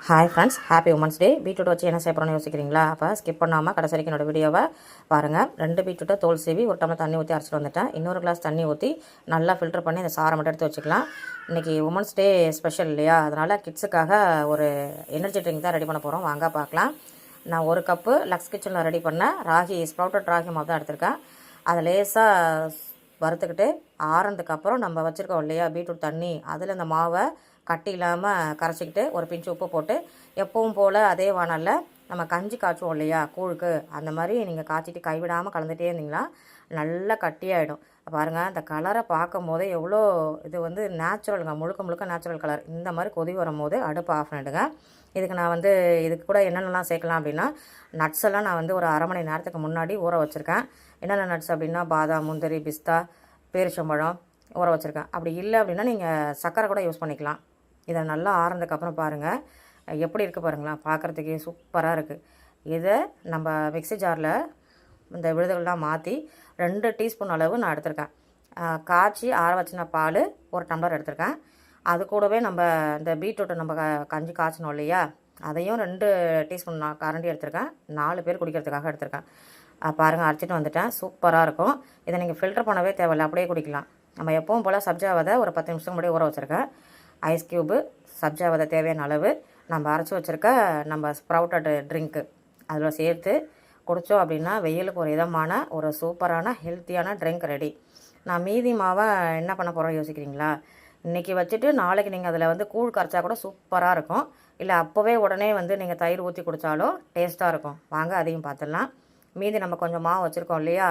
Hi friends, happy women's day. Beetroot வச்சு என்ன செய்ய போகிறோன்னு யோசிக்கிறீங்களா? அப்போ ஸ்கிப் பண்ணாமல் கடைசி வரைக்கும் என்னோடய வீடியோவை பாருங்கள். 2 பீட்ரூட்டை தோல் சீவி ஒரு டம்ளர் தண்ணி ஊற்றி அரைச்சிட்டு வந்துட்டேன். இன்னொரு கிளாஸ் தண்ணி ஊற்றி நல்லா ஃபில்டர் பண்ணி இந்த சாரை மட்டும் எடுத்து வச்சுக்கலாம். இன்றைக்கி உமன்ஸ் டே ஸ்பெஷல் இல்லையா? அதனால் கிட்ஸுக்காக ஒரு எனர்ஜி ட்ரிங்க் தான் ரெடி பண்ண போகிறோம். வாங்க பார்க்கலாம். நான் 1 கப்பு லக்ஸ் கிச்சனில் ரெடி பண்ண ராகி ஸ்ப்ரவுட்டட் ராகி மாவு தான் எடுத்திருக்கேன். அதை லேசாக வறுத்துக்கிட்டு ஆறுனதுக்கப்புறம் நம்ம வச்சுருக்கோம் இல்லையா பீட்ரூட் தண்ணி, அதில் இந்த மாவை கட்டி இல்லாமல் கரைச்சிக்கிட்டு ஒரு பிஞ்சு உப்பு போட்டு எப்பவும் போல் அதே வானலில் நம்ம கஞ்சி காய்ச்சுவோம் இல்லையா கூழுக்கு, அந்த மாதிரி நீங்கள் காய்ச்சிட்டு கைவிடாமல் கலந்துகிட்டே இருந்தீங்களா நல்லா கட்டியாகிடும். பாருங்கள், இந்த கலரை பார்க்கும் போதே எவ்வளோ இது வந்து நேச்சுரலுங்க, முழுக்க முழுக்க நேச்சுரல் கலர். இந்த மாதிரி கொதி வரும் போது அடுப்பு ஆஃப் பண்ணிவிடுங்க. இதுக்கு நான் இதுக்கு கூட என்னென்னலாம் சேர்க்கலாம் அப்படின்னா, நட்ஸ் எல்லாம் நான் ஒரு அரை மணி நேரத்துக்கு முன்னாடி ஊற வச்சுருக்கேன். என்னென்ன நட்ஸ் அப்படின்னா பாதாம், முந்திரி, பிஸ்தா, பேரிச்சம்பழம் ஊற வச்சுருக்கேன். அப்படி இல்லை அப்படின்னா நீங்கள் சர்க்கரை கூட யூஸ் பண்ணிக்கலாம். இதை நல்லா ஆறுனதுக்கப்புறம் பாருங்கள் எப்படி இருக்குது பாருங்களேன், பார்க்குறதுக்கே சூப்பராக இருக்குது. இதை நம்ம மிக்ஸி ஜாரில் இந்த விழுதுகள்லாம் மாற்றி 2 டீஸ்பூன் அளவு நான் எடுத்திருக்கேன். காய்ச்சி ஆற வச்சின பால் 1 டம்ளர் எடுத்திருக்கேன். அது கூடவே நம்ம இந்த பீட்ரூட்டை நம்ம கஞ்சி காய்ச்சணும் இல்லையா, அதையும் 2 டீஸ்பூன் நான் கரண்டி எடுத்திருக்கேன். 4 பேர் குடிக்கிறதுக்காக எடுத்திருக்கேன். பாருங்கள், அரைச்சிட்டு வந்துட்டேன். சூப்பராக இருக்கும். இதை நீங்கள் ஃபில்டர் பண்ணவே தேவையில்லை, அப்படியே குடிக்கலாம். நம்ம எப்பவும் போல் சப்ஜா விதை ஒரு 10 நிமிஷம் முன்னாடி ஊற வச்சுருக்கேன். ஐஸ் க்யூபு, சப்ஜா விதை தேவையான அளவு, நம்ம அரைச்சி வச்சுருக்க நம்ம ஸ்ப்ரவுட்டட் ட்ரிங்க்கு அதில் சேர்த்து குடித்தோம் அப்படின்னா வெயிலுக்கு ஒரு இதமான ஒரு சூப்பரான ஹெல்த்தியான ட்ரிங்க் ரெடி. நான் மீதி மாவை என்ன பண்ண போகிறோன்னு யோசிக்கிறீங்களா? இன்றைக்கி வச்சுட்டு நாளைக்கு நீங்கள் அதில் கூழ் கரைச்சா கூட சூப்பராக இருக்கும். இல்லை அப்போவே உடனே நீங்கள் தயிர் ஊற்றி குடித்தாலும் டேஸ்ட்டாக இருக்கும். வாங்க அதையும் பார்த்துடலாம். மீதி நம்ம கொஞ்சம் மாவு வச்சுருக்கோம் இல்லையா,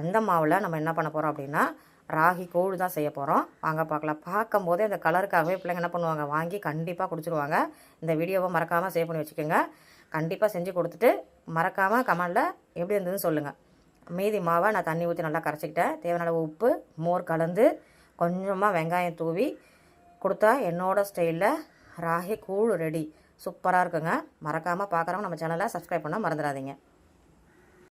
அந்த மாவில் நம்ம என்ன பண்ண போகிறோம் அப்படின்னா ராகி கூழ் தான் செய்ய போகிறோம். வாங்க பார்க்கலாம். பார்க்கும்போதே இந்த கலருக்காகவே பிள்ளைங்க என்ன பண்ணுவாங்க, வாங்கி கண்டிப்பாக குடிச்சிருவாங்க. இந்த வீடியோவை மறக்காமல் சேவ் பண்ணி வச்சுக்கோங்க. கண்டிப்பாக செஞ்சு கொடுத்துட்டு மறக்காமல் கமெண்டில் எப்படி இருந்ததுன்னு சொல்லுங்கள். மீதி மாவை நான் தண்ணி ஊற்றி நல்லா கரைச்சிக்கிட்டேன். தேவையான அளவு உப்பு, மோர் கலந்து கொஞ்சமாக வெங்காயம் தூவி கொடுத்தா என்னோடய ஸ்டைலில் ராகி கூழ் ரெடி. சூப்பராக இருக்குங்க. மறக்காமல் பார்க்குறவங்க நம்ம சேனலை சப்ஸ்கிரைப் பண்ண மறந்துடாதீங்க.